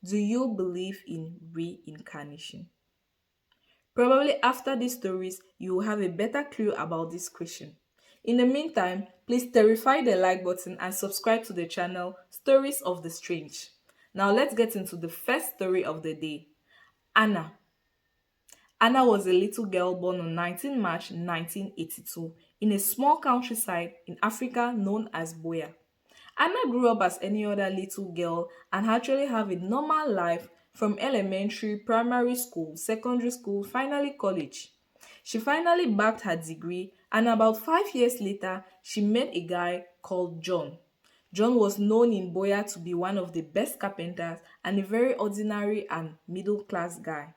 Do you believe in reincarnation? Probably after these stories, you will have a better clue about this question. In the meantime, please terrify the like button and subscribe to the channel Stories of the Strange. Now let's get into the first story of the day. Anna. Anna was a little girl born on 19 March 1982 in a small countryside in Africa known as Boya. Anna grew up as any other little girl and actually have a normal life from elementary, primary school, secondary school, finally college. She finally backed her degree and about 5 years later, she met a guy called John. John was known in Boya to be one of the best carpenters and a very ordinary and middle class guy.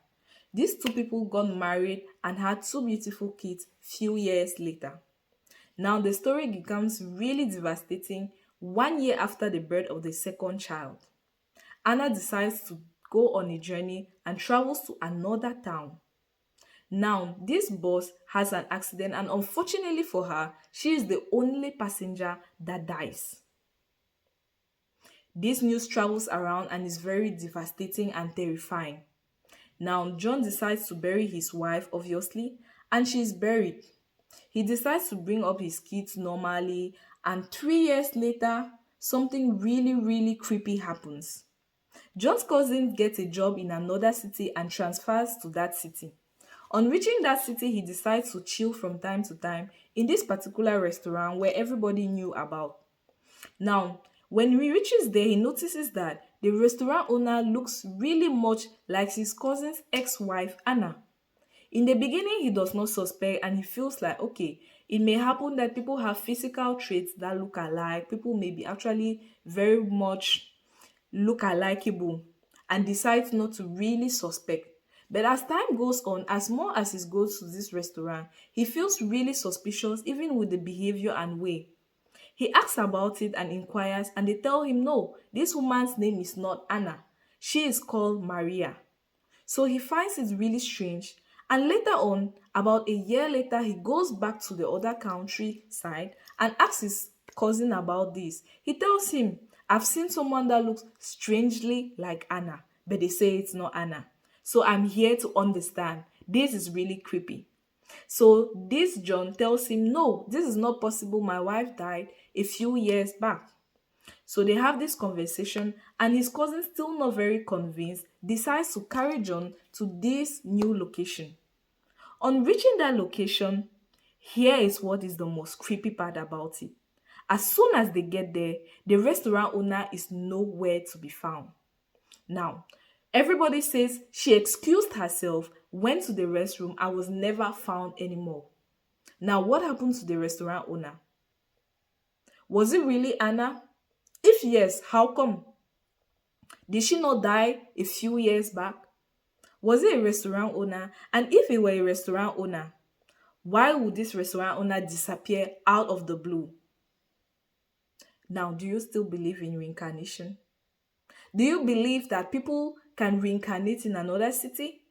These two people got married and had two beautiful kids few years later. Now the story becomes really devastating 1 year after the birth of the second child. Anna decides to go on a journey and travels to another town. Now, this bus has an accident, and unfortunately for her, she is the only passenger that dies. This news travels around and is very devastating and terrifying. Now, John decides to bury his wife, obviously, and she is buried. He decides to bring up his kids normally, and 3 years later, something really, really creepy happens. John's cousin gets a job in another city and transfers to that city. On reaching that city, he decides to chill from time to time in this particular restaurant where everybody knew about. Now, when he reaches there, he notices that the restaurant owner looks really much like his cousin's ex-wife, Anna. In the beginning, he does not suspect and he feels like, okay, it may happen that people have physical traits that look alike. People may be actually very much look alikeable and decides not to really suspect. But as time goes on, as more as he goes to this restaurant, he feels really suspicious even with the behavior and way. He asks about it and inquires, and they tell him no, this woman's name is not Anna. She is called Maria. So he finds it really strange. And later on, about a year later, he goes back to the other countryside and asks his cousin about this. He tells him, I've seen someone that looks strangely like Anna, but they say it's not Anna. So I'm here to understand. This is really creepy. So this John tells him, no, this is not possible. My wife died a few years back. So they have this conversation, and his cousin, still not very convinced, decides to carry John to this new location. On reaching that location, here is what is the most creepy part about it. As soon as they get there, the restaurant owner is nowhere to be found. Now, everybody says she excused herself, went to the restroom, and was never found anymore. Now, what happened to the restaurant owner? Was it really Anna? If yes, how come? Did she not die a few years back? Was it a restaurant owner? And if it were a restaurant owner, why would this restaurant owner disappear out of the blue? Now, do you still believe in reincarnation? Do you believe that people can reincarnate in another city?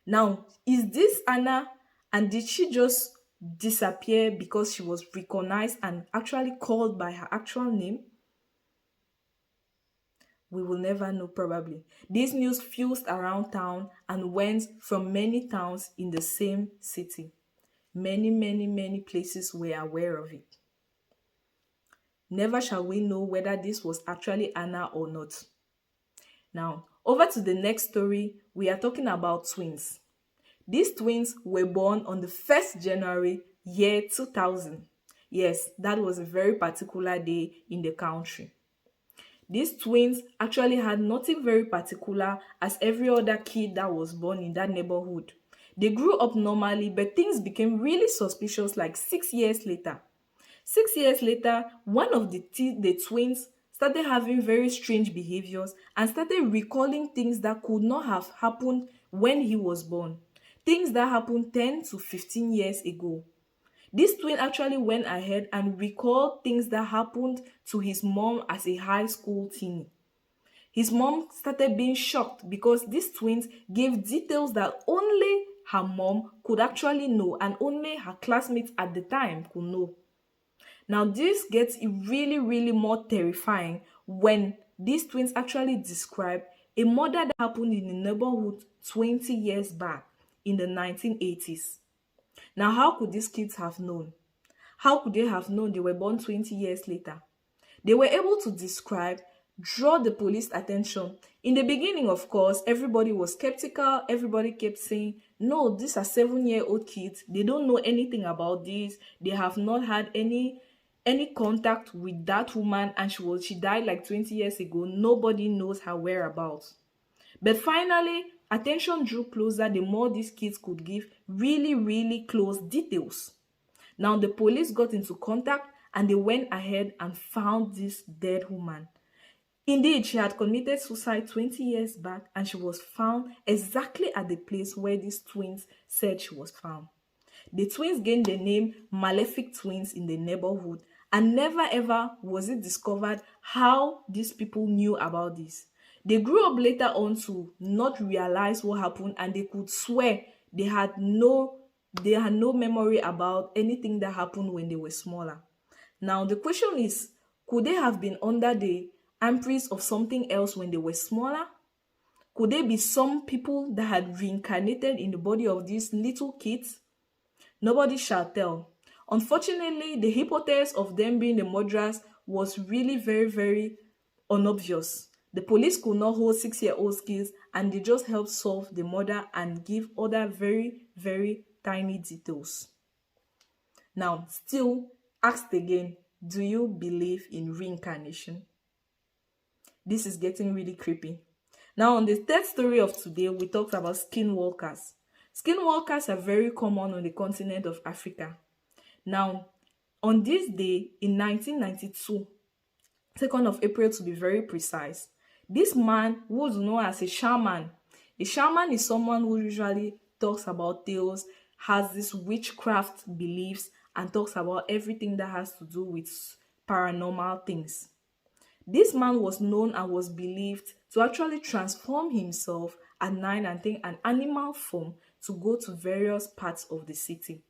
Now, is this Anna, and did she just disappear because she was recognized and actually called by her actual name? We will never know, probably. This news fused around town and went from many towns in the same city. Many, many, many places were aware of it. Never shall we know whether this was actually Anna or not. Now, over to the next story, we are talking about twins. These twins were born on the 1st January, year 2000. Yes, that was a very particular day in the country. These twins actually had nothing very particular as every other kid that was born in that neighborhood. They grew up normally, but things became really suspicious like 6 years later. 6 years later, one of the twins started having very strange behaviors and started recalling things that could not have happened when he was born. Things that happened 10 to 15 years ago. This twin actually went ahead and recalled things that happened to his mom as a high school teen. His mom started being shocked because these twins gave details that only her mom could actually know and only her classmates at the time could know. Now, this gets really, really more terrifying when these twins actually describe a murder that happened in the neighborhood 20 years back in the 1980s. Now, how could these kids have known? How could they have known they were born 20 years later? They were able to describe, draw the police attention. In the beginning, of course, everybody was skeptical. Everybody kept saying, no, these are 7-year-old kids. They don't know anything about this. They have not had any contact with that woman, and she died like 20 years ago. Nobody knows her whereabouts. But finally, attention drew closer the more these kids could give really, really close details. Now, the police got into contact and they went ahead and found this dead woman. Indeed, she had committed suicide 20 years back, and she was found exactly at the place where these twins said she was found. The twins gained the name Malefic Twins in the neighborhood, and never ever was it discovered how these people knew about this. They grew up later on to not realize what happened, and they could swear they had no memory about anything that happened when they were smaller. Now, the question is, could they have been under the emprise of something else when they were smaller? Could they be some people that had reincarnated in the body of these little kids? Nobody shall tell. Unfortunately, the hypothesis of them being the murderers was really very, very unobvious. The police could not hold 6-year-old kids, and they just helped solve the murder and give other very, very tiny details. Now, still asked again, do you believe in reincarnation? This is getting really creepy. Now, on the third story of today, we talked about skinwalkers. Skinwalkers are very common on the continent of Africa. Now, on this day in 1992, 2nd of April to be very precise, this man who was known as a shaman is someone who usually talks about tales, has this witchcraft beliefs, and talks about everything that has to do with paranormal things. This man was known and was believed to actually transform himself at night and take an animal form to go to various parts of the city.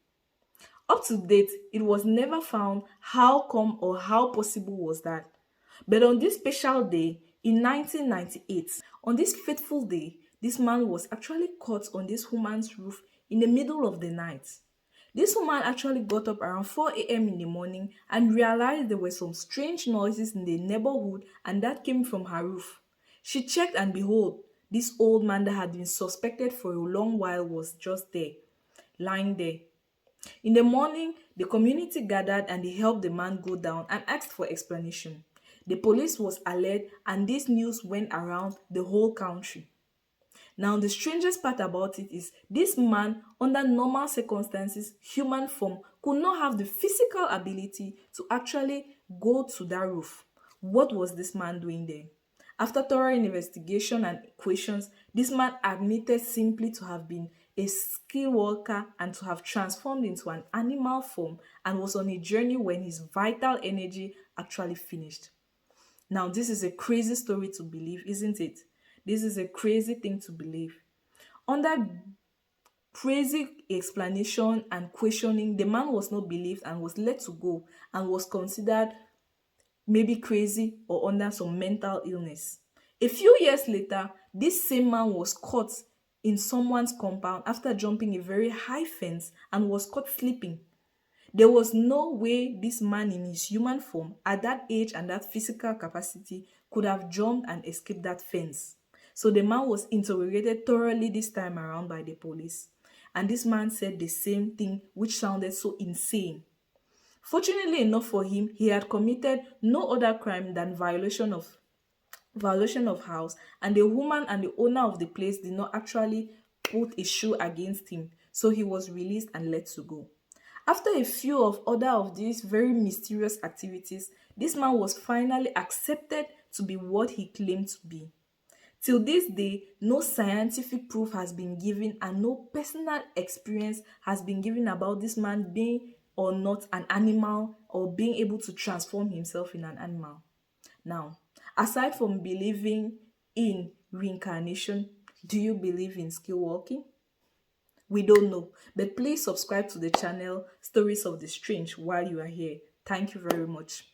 Up to date, it was never found how come or how possible was that. But on this special day in 1998, on this fateful day, this man was actually caught on this woman's roof in the middle of the night. This woman actually got up around 4 a.m. in the morning and realized there were some strange noises in the neighborhood, and that came from her roof. She checked, and behold, this old man that had been suspected for a long while was just there, lying there. In the morning, the community gathered and they helped the man go down and asked for explanation. The police was alert, and this news went around the whole country. Now, the strangest part about it is this man, under normal circumstances, human form, could not have the physical ability to actually go to that roof. What was this man doing there? After thorough investigation and questions, this man admitted simply to have been a skill worker and to have transformed into an animal form, and was on a journey when his vital energy actually finished. Now, this is a crazy story to believe, isn't it? This is a crazy thing to believe. Under crazy explanation and questioning, the man was not believed and was let to go, and was considered maybe crazy or under some mental illness. A few years later, this same man was caught in someone's compound after jumping a very high fence and was caught sleeping. There was no way this man in his human form, at that age and that physical capacity, could have jumped and escaped that fence. So the man was interrogated thoroughly this time around by the police. And this man said the same thing, which sounded so insane. Fortunately enough for him, he had committed no other crime than violation of house, and the woman and the owner of the place did not actually put a shoe against him, so he was released and let to go. After a few of other of these very mysterious activities, this man was finally accepted to be what he claimed to be. Till this day, no scientific proof has been given and no personal experience has been given about this man being or not an animal, or being able to transform himself in an animal. Now, aside from believing in reincarnation, do you believe in skill walking? We don't know, but please subscribe to the channel Stories of the Strange while you are here. Thank you very much.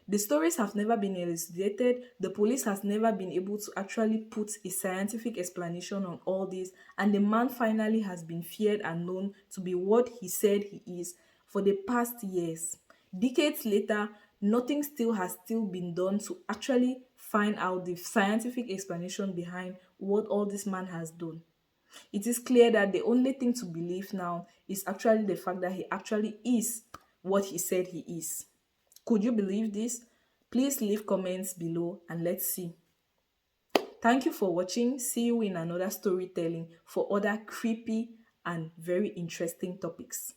The stories have never been elucidated. The police has never been able to actually put a scientific explanation on all this. And the man finally has been feared and known to be what he said he is for the past years. Decades later, nothing still been done to actually find out the scientific explanation behind what all this man has done. It is clear that the only thing to believe now is actually the fact that he actually is what he said he is. Could you believe this? Please leave comments below and let's see. Thank you for watching. See you in another storytelling for other creepy and very interesting topics.